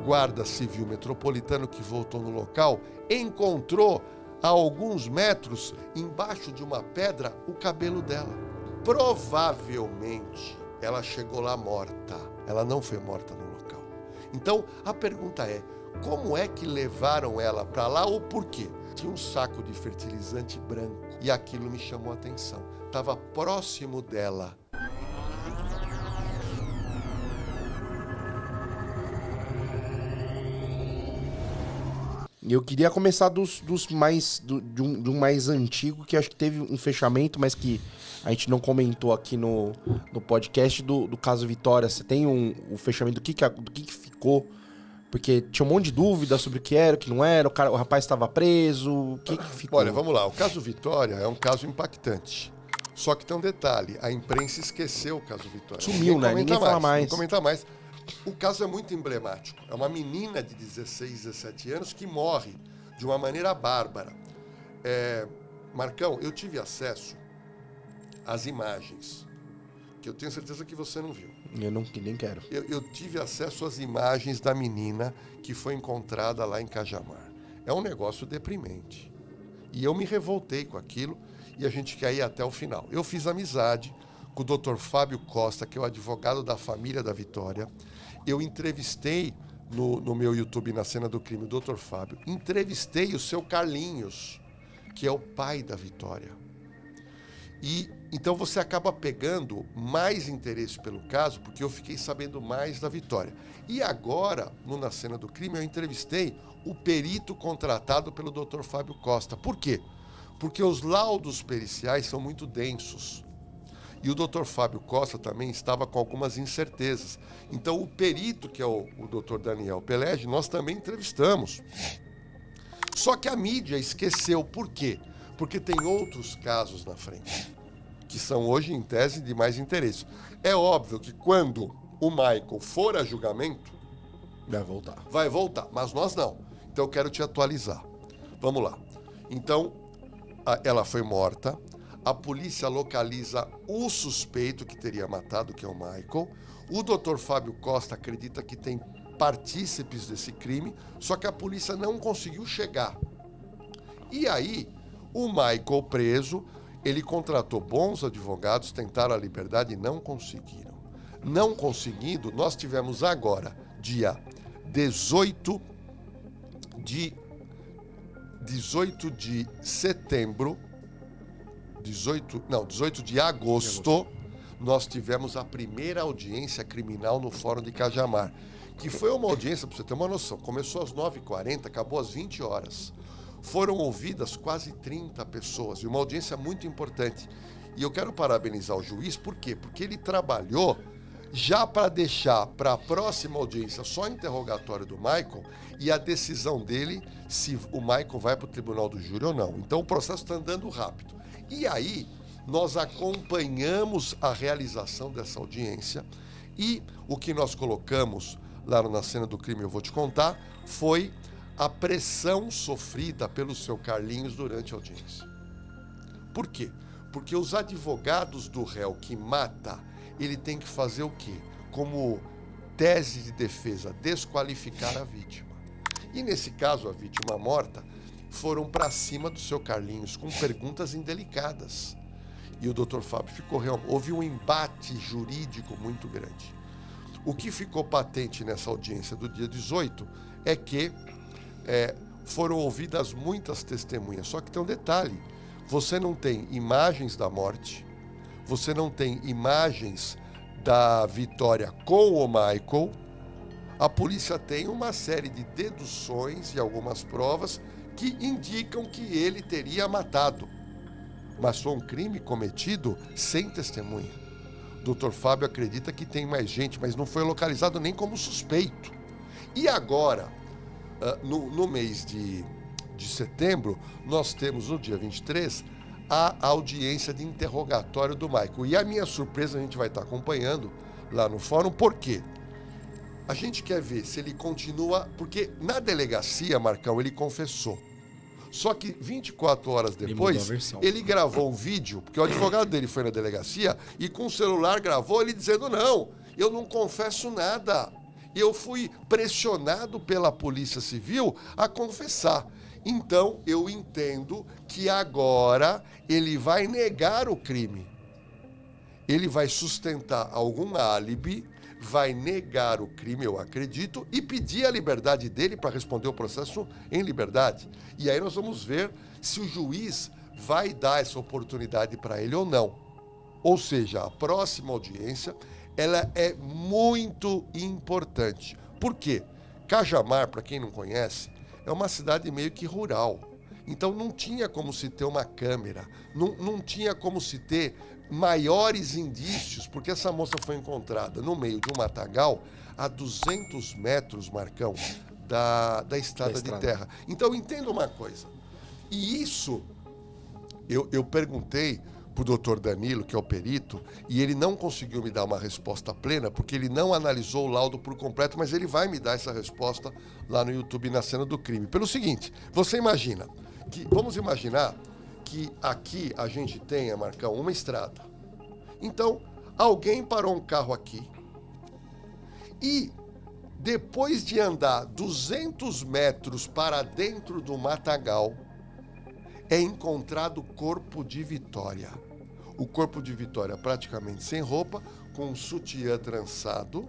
guarda civil metropolitano que voltou no local encontrou a alguns metros embaixo de uma pedra o cabelo dela. Provavelmente ela chegou lá morta. Ela não foi morta no local. Então a pergunta é: como é que levaram ela para lá ou por quê? Tinha um saco de fertilizante branco e aquilo me chamou a atenção. Estava próximo dela. E eu queria começar dos mais de um mais antigo, que acho que teve um fechamento, mas que a gente não comentou aqui no podcast do caso Vitória. Você tem o fechamento do que ficou? Porque tinha um monte de dúvida sobre o que era, o que não era, o rapaz estava preso, o que ficou? Olha, vamos lá, o caso Vitória é um caso impactante. Só que tem um detalhe, a imprensa esqueceu o caso Vitória. Sumiu, né? Ninguém fala mais. Não comenta mais. O caso é muito emblemático. É uma menina de 16, 17 anos que morre de uma maneira bárbara. Marcão, eu tive acesso às imagens, que eu tenho certeza que você não viu. Eu nem quero. Eu tive acesso às imagens da menina que foi encontrada lá em Cajamar. É um negócio deprimente. E eu me revoltei com aquilo e a gente quer ir até o final. Eu fiz amizade com o Dr. Fábio Costa, que é o advogado da família da Vitória. Eu entrevistei no meu YouTube, na Cena do Crime, o Dr. Fábio. Entrevistei o seu Carlinhos, que é o pai da Vitória. E então você acaba pegando mais interesse pelo caso, porque eu fiquei sabendo mais da Vitória. E agora, Na Cena do Crime, eu entrevistei o perito contratado pelo Dr. Fábio Costa. Por quê? Porque os laudos periciais são muito densos. E o Dr. Fábio Costa também estava com algumas incertezas. Então, o perito, que é o Dr. Daniel Pelege, nós também entrevistamos. Só que a mídia esqueceu. Por quê? Porque tem outros casos na frente, que são hoje, em tese, de mais interesse. É óbvio que quando o Michael for a julgamento, vai voltar, mas nós não. Então eu quero te atualizar. Vamos lá. Então, ela foi morta, a polícia localiza o suspeito que teria matado, que é o Michael. O Dr. Fábio Costa acredita que tem partícipes desse crime, só que a polícia não conseguiu chegar. E aí, o Michael preso, ele contratou bons advogados, tentaram a liberdade e não conseguiram. Não conseguindo, nós tivemos agora, dia 18 de setembro, 18 de agosto, nós tivemos a primeira audiência criminal no Fórum de Cajamar, que foi uma audiência, para você ter uma noção, começou às 9h40, acabou às 20 horas. Foram ouvidas quase 30 pessoas, e uma audiência muito importante. E eu quero parabenizar o juiz, por quê? Porque ele trabalhou já para deixar para a próxima audiência só interrogatório do Michael e a decisão dele se o Michael vai para o tribunal do júri ou não. Então o processo está andando rápido. E aí nós acompanhamos a realização dessa audiência e o que nós colocamos lá na Cena do Crime, eu vou te contar, foi a pressão sofrida pelo seu Carlinhos durante a audiência. Por quê? Porque os advogados do réu que mata, ele tem que fazer o quê? Como tese de defesa, desqualificar a vítima. E nesse caso, a vítima morta, foram para cima do seu Carlinhos com perguntas indelicadas. E o Dr. Fábio ficou realmente... Houve um embate jurídico muito grande. O que ficou patente nessa audiência do dia 18 é que foram ouvidas muitas testemunhas. Só que tem um detalhe, você não tem imagens da morte, você não tem imagens da Vitória com o Michael, a polícia tem uma série de deduções e algumas provas que indicam que ele teria matado. Mas foi um crime cometido sem testemunha. O Dr. Fábio acredita que tem mais gente, mas não foi localizado nem como suspeito. E agora, no mês de setembro, nós temos, no dia 23, a audiência de interrogatório do Michael. E a minha surpresa, a gente vai estar acompanhando lá no fórum. Por quê? A gente quer ver se ele continua... Porque na delegacia, Marcão, ele confessou. Só que 24 horas depois, ele gravou um vídeo, porque o advogado dele foi na delegacia e com o celular gravou ele dizendo: não, eu não confesso nada. Eu fui pressionado pela Polícia Civil a confessar. Então, eu entendo que agora ele vai negar o crime. Ele vai sustentar algum álibi, vai negar o crime, eu acredito, e pedir a liberdade dele para responder o processo em liberdade. E aí nós vamos ver se o juiz vai dar essa oportunidade para ele ou não. Ou seja, a próxima audiência, ela é muito importante. Por quê? Cajamar, para quem não conhece, é uma cidade meio que rural. Então não tinha como se ter uma câmera, não tinha como se ter maiores indícios, porque essa moça foi encontrada no meio de um matagal a 200 metros, Marcão, da estrada de terra. Então entenda uma coisa. E isso, eu perguntei para o doutor Danilo, que é o perito, e ele não conseguiu me dar uma resposta plena, porque ele não analisou o laudo por completo, mas ele vai me dar essa resposta lá no YouTube, na cena do crime. Pelo seguinte, você imagina, vamos imaginar que aqui a gente tenha, Marcão, uma estrada. Então, alguém parou um carro aqui e, depois de andar 200 metros para dentro do matagal, é encontrado o corpo de Vitória. O corpo de Vitória praticamente sem roupa, com um sutiã trançado,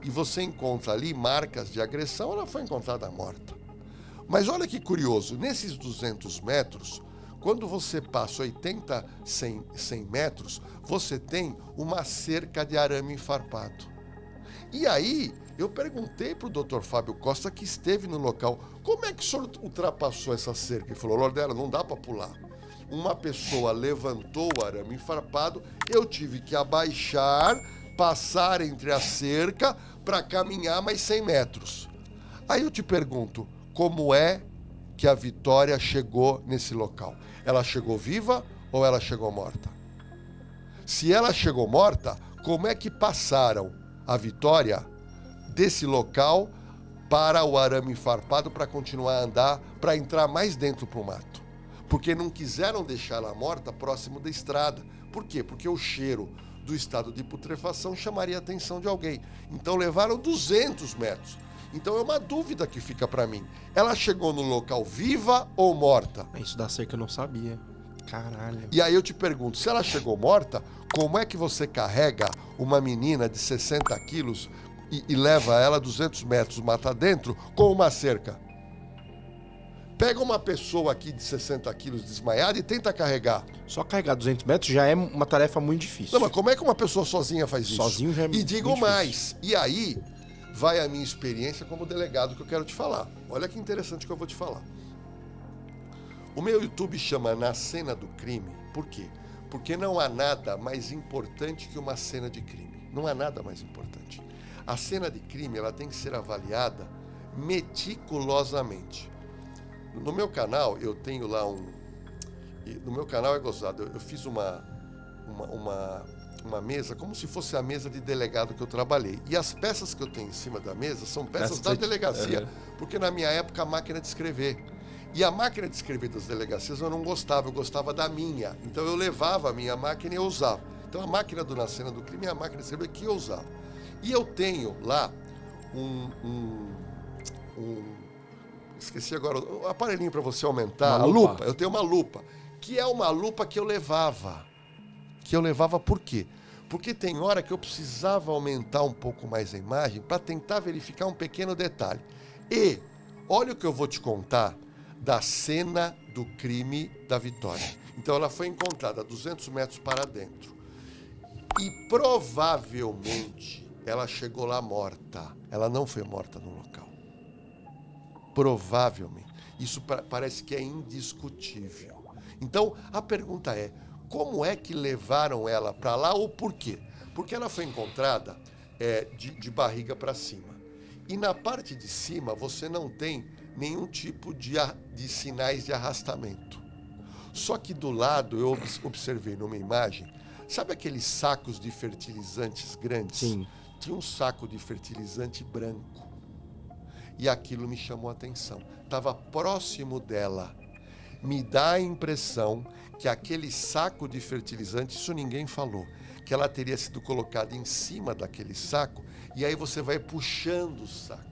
e você encontra ali marcas de agressão, ela foi encontrada morta. Mas olha que curioso, nesses 200 metros, quando você passa 80, 100 metros, você tem uma cerca de arame farpado. E aí, eu perguntei para o doutor Fábio Costa, que esteve no local, como é que o senhor ultrapassou essa cerca? Ele falou, Lordela, não dá para pular. Uma pessoa levantou o arame farpado, eu tive que abaixar, passar entre a cerca para caminhar mais 100 metros. Aí eu te pergunto, como é que a Vitória chegou nesse local? Ela chegou viva ou ela chegou morta? Se ela chegou morta, como é que passaram a Vitória desse local para o arame farpado para continuar a andar, para entrar mais dentro para o mato? Porque não quiseram deixar ela morta próximo da estrada. Por quê? Porque o cheiro do estado de putrefação chamaria a atenção de alguém. Então levaram 200 metros. Então é uma dúvida que fica para mim. Ela chegou no local viva ou morta? Isso da cerca eu não sabia. Caralho. E aí eu te pergunto, se ela chegou morta, como é que você carrega uma menina de 60 quilos e leva ela 200 metros mata dentro com uma cerca? Pega uma pessoa aqui de 60 quilos desmaiada e tenta carregar. Só carregar 200 metros já é uma tarefa muito difícil. Não, mas como é que uma pessoa sozinha faz isso? Sozinho já é E digo mais, e aí vai a minha experiência como delegado que eu quero te falar. Olha que interessante que eu vou te falar. O meu YouTube chama Na Cena do Crime. Por quê? Porque não há nada mais importante que uma cena de crime. Não há nada mais importante. A cena de crime, ela tem que ser avaliada meticulosamente. No meu canal, eu tenho lá no meu canal é gozado. Eu fiz uma mesa, como se fosse a mesa de delegado que eu trabalhei. E as peças que eu tenho em cima da mesa são peças da delegacia. Porque na minha época, a máquina de escrever. E a máquina de escrever das delegacias eu não gostava, eu gostava da minha. Então eu levava a minha máquina e eu usava. Então a máquina Na Cena do Crime é a máquina de escrever que eu usava. E eu tenho lá esqueci agora, o aparelhinho para você aumentar, a lupa. Eu tenho uma lupa, que é uma lupa que eu levava. Que eu levava por quê? Porque tem hora que eu precisava aumentar um pouco mais a imagem para tentar verificar um pequeno detalhe. E olha o que eu vou te contar da cena do crime da Vitória. Então ela foi encontrada 200 metros para dentro. E provavelmente ela chegou lá morta. Ela não foi morta no local. Provavelmente. Isso parece que é indiscutível. Então, a pergunta é, como é que levaram ela para lá ou por quê? Porque ela foi encontrada de barriga para cima. E na parte de cima você não tem nenhum tipo de sinais de arrastamento. Só que do lado, eu observei numa imagem, sabe aqueles sacos de fertilizantes grandes? Sim. Tinha um saco de fertilizante branco. E aquilo me chamou a atenção. Estava próximo dela. me dá a impressão que aquele saco de fertilizante, isso ninguém falou, que ela teria sido colocada em cima daquele saco e aí você vai puxando o saco.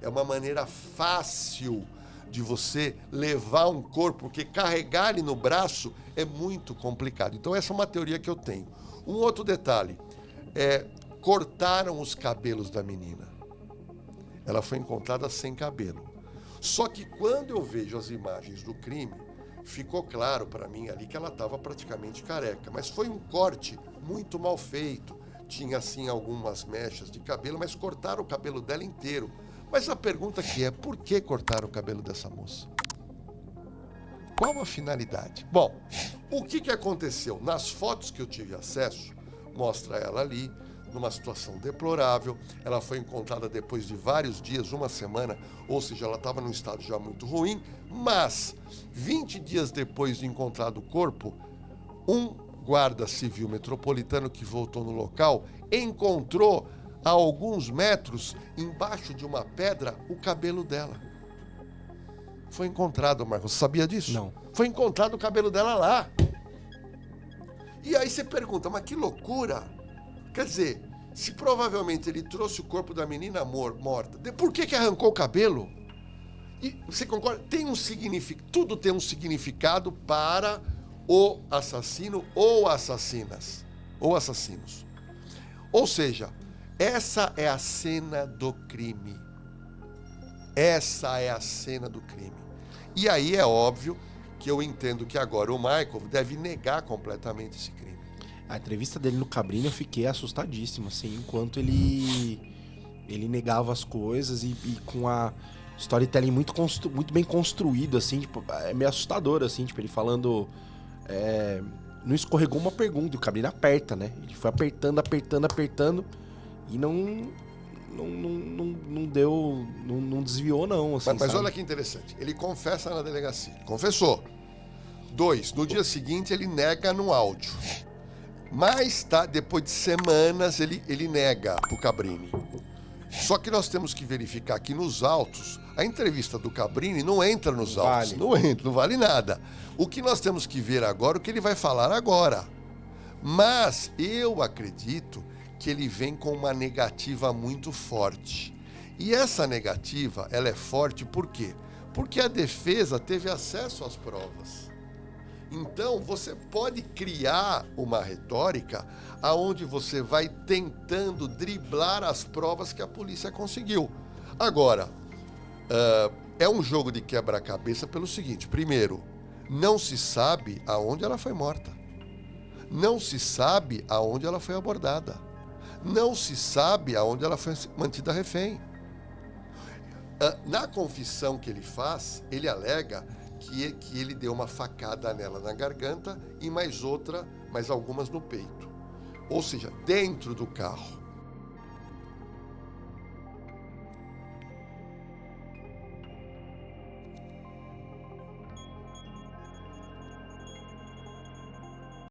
É uma maneira fácil de você levar um corpo, porque carregar ele no braço é muito complicado. Então essa é uma teoria que eu tenho. Um outro detalhe, cortaram os cabelos da menina. Ela foi encontrada sem cabelo. Só que quando eu vejo as imagens do crime, ficou claro para mim ali que ela estava praticamente careca. Mas foi um corte muito mal feito. Tinha, assim, algumas mechas de cabelo, mas cortaram o cabelo dela inteiro. Mas a pergunta aqui é, por que cortaram o cabelo dessa moça? Qual a finalidade? Bom, o que aconteceu? Nas fotos que eu tive acesso, mostra ela ali, numa situação deplorável. Ela foi encontrada depois de vários dias, uma semana, ou seja, ela estava num estado já muito ruim, mas 20 dias depois de encontrado o corpo, um guarda civil metropolitano que voltou no local encontrou a alguns metros, embaixo de uma pedra, o cabelo dela. Foi encontrado, Marcos. Você sabia disso? Não. Foi encontrado o cabelo dela lá. E aí você pergunta, mas que loucura! Quer dizer, se provavelmente ele trouxe o corpo da menina morta, por que arrancou o cabelo? E você concorda? Tem um significado, tudo tem um significado para o assassino ou assassinas, ou assassinos. Ou seja, essa é a cena do crime. Essa é a cena do crime. E aí é óbvio que eu entendo que agora o Michael deve negar completamente esse crime. A entrevista dele no Cabrini eu fiquei assustadíssimo, assim, enquanto ele negava as coisas e com a storytelling muito bem construído, assim, tipo, é meio assustador, assim, tipo, ele falando... não escorregou uma pergunta, e o Cabrini aperta, né? Ele foi apertando e não deu, não desviou não, assim, mas olha que interessante, ele confessa na delegacia, ele confessou. 2, no dia seguinte ele nega no áudio. Mas depois de semanas ele nega pro Cabrini. Só que nós temos que verificar que nos autos, a entrevista do Cabrini não entra nos autos. Não vale nada. O que nós temos que ver agora, o que ele vai falar agora. Mas eu acredito que ele vem com uma negativa muito forte. E essa negativa, ela é forte por quê? Porque a defesa teve acesso às provas. Então, você pode criar uma retórica aonde você vai tentando driblar as provas que a polícia conseguiu. Agora, é um jogo de quebra-cabeça pelo seguinte. Primeiro, não se sabe aonde ela foi morta. Não se sabe aonde ela foi abordada. Não se sabe aonde ela foi mantida refém. Na confissão que ele faz, ele alega que ele deu uma facada nela na garganta e mais algumas no peito. Ou seja, dentro do carro.